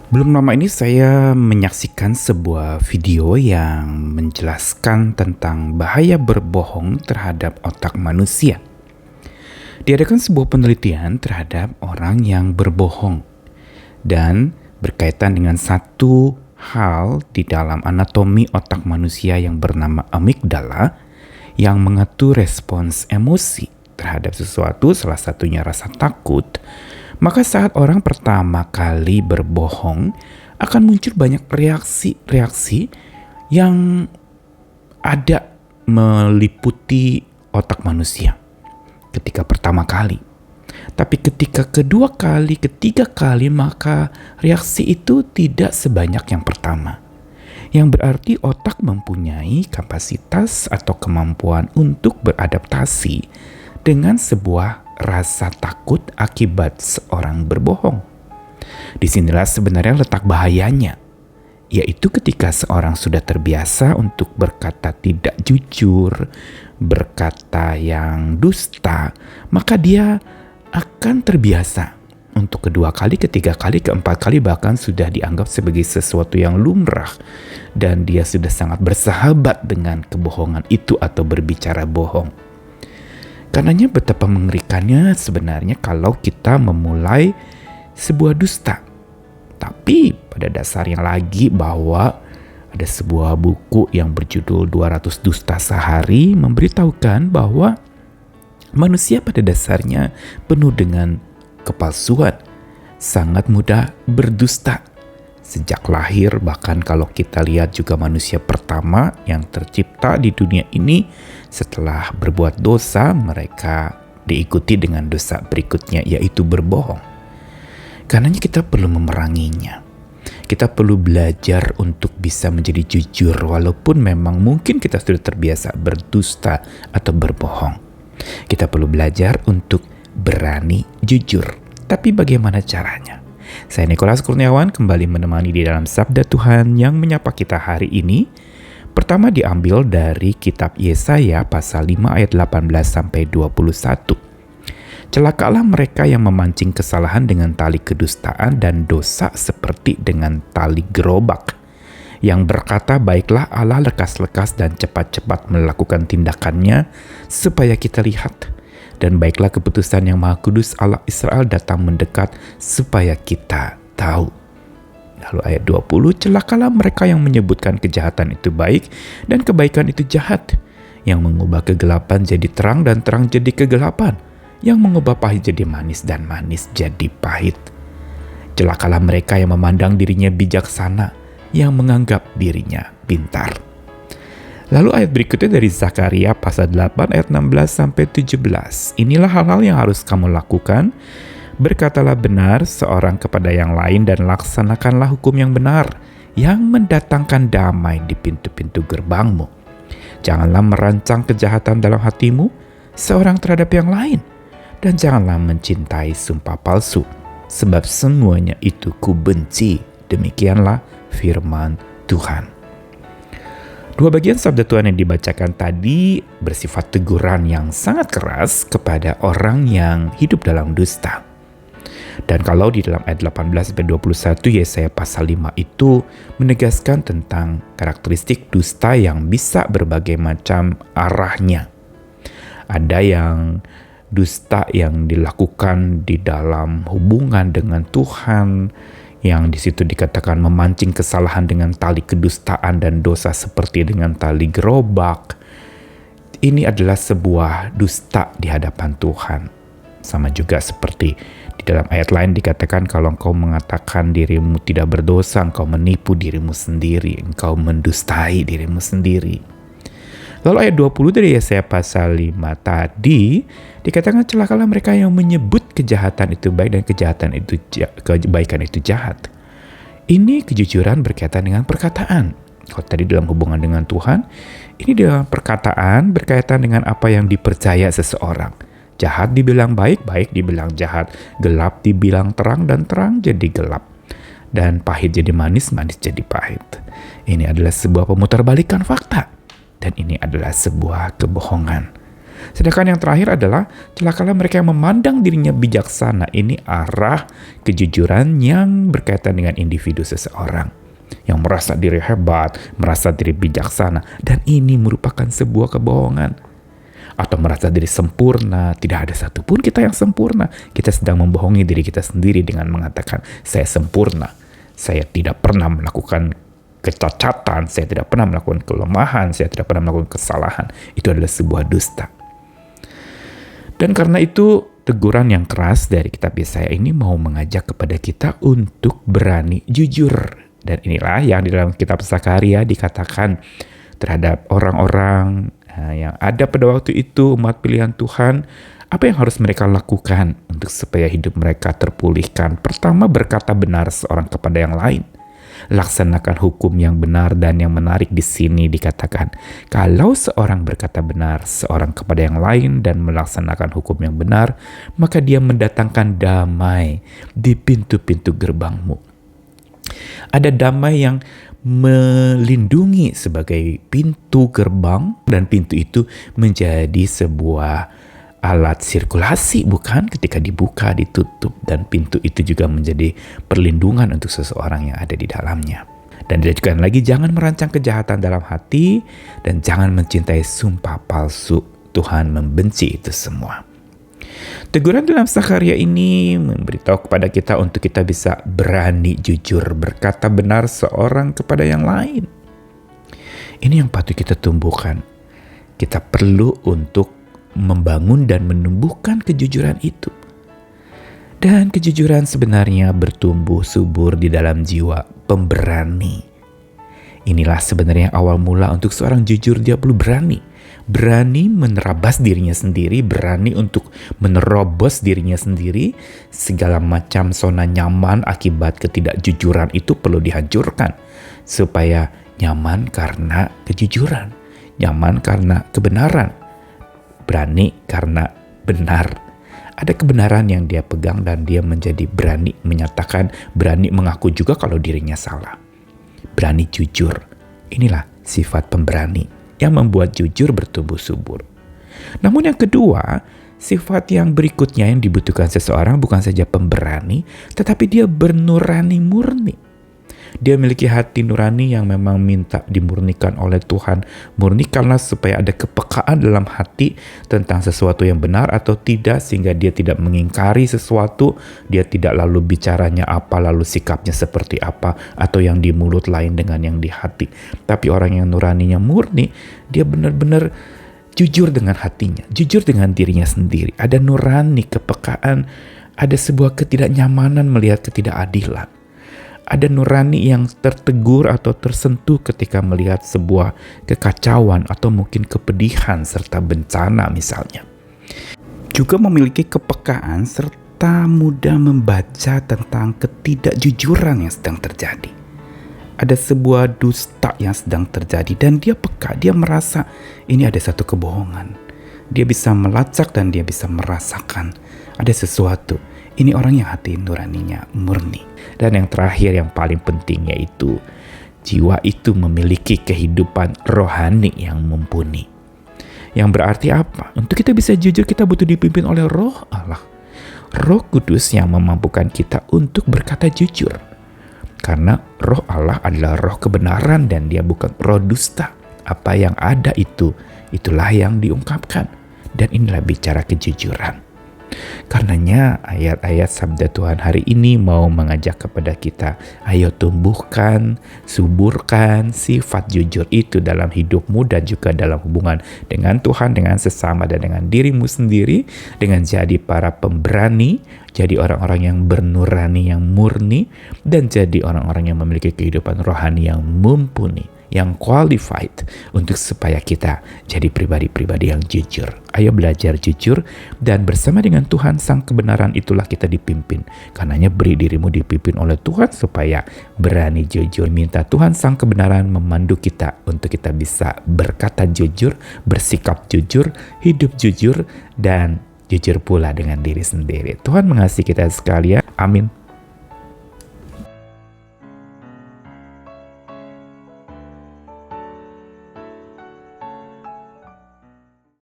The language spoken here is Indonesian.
Belum lama ini saya menyaksikan sebuah video yang menjelaskan tentang bahaya berbohong terhadap otak manusia. Diadakan sebuah penelitian terhadap orang yang berbohong dan berkaitan dengan satu hal di dalam anatomi otak manusia yang bernama amigdala yang mengatur respons emosi terhadap sesuatu, salah satunya rasa takut. Maka saat orang pertama kali berbohong, akan muncul banyak reaksi-reaksi yang ada meliputi otak manusia ketika pertama kali. Tapi ketika kedua kali, ketiga kali, maka reaksi itu tidak sebanyak yang pertama. Yang berarti otak mempunyai kapasitas atau kemampuan untuk beradaptasi dengan sebuah rasa takut akibat seorang berbohong. Disinilah sebenarnya letak bahayanya, yaitu ketika seorang sudah terbiasa untuk berkata tidak jujur, berkata yang dusta, maka dia akan terbiasa untuk kedua kali, ketiga kali, keempat kali, bahkan sudah dianggap sebagai sesuatu yang lumrah, dan dia sudah sangat bersahabat dengan kebohongan itu atau berbicara bohong. Karenanya betapa mengerikannya sebenarnya kalau kita memulai sebuah dusta. Tapi pada dasarnya lagi bahwa ada sebuah buku yang berjudul 200 Dusta Sehari memberitahukan bahwa manusia pada dasarnya penuh dengan kepalsuan, sangat mudah berdusta. Sejak lahir, bahkan kalau kita lihat juga manusia pertama yang tercipta di dunia ini, setelah berbuat dosa, mereka diikuti dengan dosa berikutnya, yaitu berbohong. Karenanya kita perlu memeranginya. Kita perlu belajar untuk bisa menjadi jujur, walaupun memang mungkin kita sudah terbiasa berdusta atau berbohong. Kita perlu belajar untuk berani jujur. Tapi bagaimana caranya? Saya Nikolas Kurniawan kembali menemani di dalam Sabda Tuhan yang menyapa kita hari ini. Pertama diambil dari kitab Yesaya pasal 5 ayat 18-21. Celakalah mereka yang memancing kesalahan dengan tali kedustaan dan dosa seperti dengan tali gerobak. Yang berkata, baiklah Allah lekas-lekas dan cepat-cepat melakukan tindakannya supaya kita lihat. Dan baiklah keputusan yang Maha Kudus Allah Israel datang mendekat supaya kita tahu. Lalu ayat 20, celakalah mereka yang menyebutkan kejahatan itu baik dan kebaikan itu jahat, yang mengubah kegelapan jadi terang dan terang jadi kegelapan, yang mengubah pahit jadi manis dan manis jadi pahit. Celakalah mereka yang memandang dirinya bijaksana, yang menganggap dirinya pintar. Lalu ayat berikutnya dari Zakaria pasal 8 ayat 16-17. Inilah hal-hal yang harus kamu lakukan. Berkatalah benar seorang kepada yang lain dan laksanakanlah hukum yang benar, yang mendatangkan damai di pintu-pintu gerbangmu. Janganlah merancang kejahatan dalam hatimu seorang terhadap yang lain, dan janganlah mencintai sumpah palsu, sebab semuanya itu kubenci. Demikianlah firman Tuhan. Dua bagian sabda Tuhan yang dibacakan tadi bersifat teguran yang sangat keras kepada orang yang hidup dalam dusta. Dan kalau di dalam ayat 18-21 Yesaya pasal 5 itu menegaskan tentang karakteristik dusta yang bisa berbagai macam arahnya. Ada yang dusta yang dilakukan di dalam hubungan dengan Tuhan, yang di situ dikatakan memancing kesalahan dengan tali kedustaan dan dosa seperti dengan tali gerobak. Ini adalah sebuah dusta di hadapan Tuhan. Sama juga seperti di dalam ayat lain dikatakan kalau engkau mengatakan dirimu tidak berdosa, engkau menipu dirimu sendiri, engkau mendustai dirimu sendiri. Lalu ayat 20 dari Yesaya pasal 5 tadi dikatakan celakalah mereka yang menyebut kejahatan itu baik dan kebaikan itu jahat. Ini kejujuran berkaitan dengan perkataan. Kalau tadi dalam hubungan dengan Tuhan, ini dalam perkataan berkaitan dengan apa yang dipercaya seseorang. Jahat dibilang baik, baik dibilang jahat. Gelap dibilang terang dan terang jadi gelap. Dan pahit jadi manis, manis jadi pahit. Ini adalah sebuah pemutarbalikan fakta. Dan ini adalah sebuah kebohongan. Sedangkan yang terakhir adalah celakalah mereka yang memandang dirinya bijaksana. Ini arah kejujuran yang berkaitan dengan individu seseorang, yang merasa diri hebat, merasa diri bijaksana, dan ini merupakan sebuah kebohongan. Atau merasa diri sempurna, tidak ada satupun kita yang sempurna. Kita sedang membohongi diri kita sendiri dengan mengatakan, saya sempurna, saya tidak pernah melakukan kecacatan, saya tidak pernah melakukan kelemahan, saya tidak pernah melakukan kesalahan. Itu adalah sebuah dusta. Dan karena itu, teguran yang keras dari kitab Yesaya ini mau mengajak kepada kita untuk berani jujur. Dan inilah yang di dalam kitab Zakaria dikatakan terhadap orang-orang yang ada pada waktu itu, umat pilihan Tuhan, apa yang harus mereka lakukan untuk supaya hidup mereka terpulihkan. Pertama, berkata benar seorang kepada yang lain. Laksanakan hukum yang benar, dan yang menarik di sini dikatakan, kalau seorang berkata benar seorang kepada yang lain dan melaksanakan hukum yang benar, maka dia mendatangkan damai di pintu-pintu gerbangmu. Ada damai yang melindungi sebagai pintu gerbang, dan pintu itu menjadi sebuah alat sirkulasi, bukan? Ketika dibuka, ditutup, dan pintu itu juga menjadi perlindungan untuk seseorang yang ada di dalamnya. Dan diajarkan lagi, jangan merancang kejahatan dalam hati, dan jangan mencintai sumpah palsu. Tuhan membenci itu semua. Teguran dalam Zakaria ini memberitahu kepada kita untuk kita bisa berani jujur berkata benar seorang kepada yang lain. Ini yang patut kita tumbuhkan. Kita perlu untuk membangun dan menumbuhkan kejujuran itu. Dan kejujuran sebenarnya bertumbuh subur di dalam jiwa pemberani. Inilah sebenarnya awal mula untuk seorang jujur. Dia perlu berani. Berani menerabas dirinya sendiri, berani untuk menerobos dirinya sendiri. Segala macam zona nyaman akibat ketidakjujuran itu perlu dihancurkan. Supaya nyaman karena kejujuran, nyaman karena kebenaran, berani karena benar. Ada kebenaran yang dia pegang dan dia menjadi berani menyatakan, berani mengaku juga kalau dirinya salah. Berani jujur. Inilah sifat pemberani yang membuat jujur bertumbuh subur. Namun yang kedua, sifat yang berikutnya yang dibutuhkan seseorang bukan saja pemberani, tetapi dia bernurani murni. Dia memiliki hati nurani yang memang minta dimurnikan oleh Tuhan. Murnikanlah supaya ada kepekaan dalam hati tentang sesuatu yang benar atau tidak, sehingga dia tidak mengingkari sesuatu, dia tidak lalu bicaranya apa, lalu sikapnya seperti apa, atau yang di mulut lain dengan yang di hati. Tapi orang yang nuraninya murni, dia benar-benar jujur dengan hatinya, jujur dengan dirinya sendiri. Ada nurani, kepekaan, ada sebuah ketidaknyamanan melihat ketidakadilan. Ada nurani yang tertegur atau tersentuh ketika melihat sebuah kekacauan atau mungkin kepedihan serta bencana misalnya. Juga memiliki kepekaan serta mudah membaca tentang ketidakjujuran yang sedang terjadi. Ada sebuah dusta yang sedang terjadi dan dia peka, dia merasa ini ada satu kebohongan. Dia bisa melacak dan dia bisa merasakan ada sesuatu. Ini orang yang hati nuraninya murni. Dan yang terakhir yang paling penting yaitu jiwa itu memiliki kehidupan rohani yang mumpuni. Yang berarti apa? Untuk kita bisa jujur kita butuh dipimpin oleh Roh Allah. Roh Kudus yang memampukan kita untuk berkata jujur. Karena Roh Allah adalah roh kebenaran dan dia bukan roh dusta. Apa yang ada itulah yang diungkapkan. Dan inilah bicara kejujuran. Karenanya ayat-ayat sabda Tuhan hari ini mau mengajak kepada kita, ayo tumbuhkan, suburkan sifat jujur itu dalam hidupmu dan juga dalam hubungan dengan Tuhan, dengan sesama dan dengan dirimu sendiri, dengan jadi para pemberani, jadi orang-orang yang bernurani, yang murni, dan jadi orang-orang yang memiliki kehidupan rohani yang mumpuni, yang qualified untuk supaya kita jadi pribadi-pribadi yang jujur. Ayo belajar jujur dan bersama dengan Tuhan Sang Kebenaran itulah kita dipimpin. Karenanya beri dirimu dipimpin oleh Tuhan supaya berani jujur. Minta Tuhan Sang Kebenaran memandu kita untuk kita bisa berkata jujur, bersikap jujur, hidup jujur, dan jujur pula dengan diri sendiri. Tuhan mengasihi kita sekalian. Amin.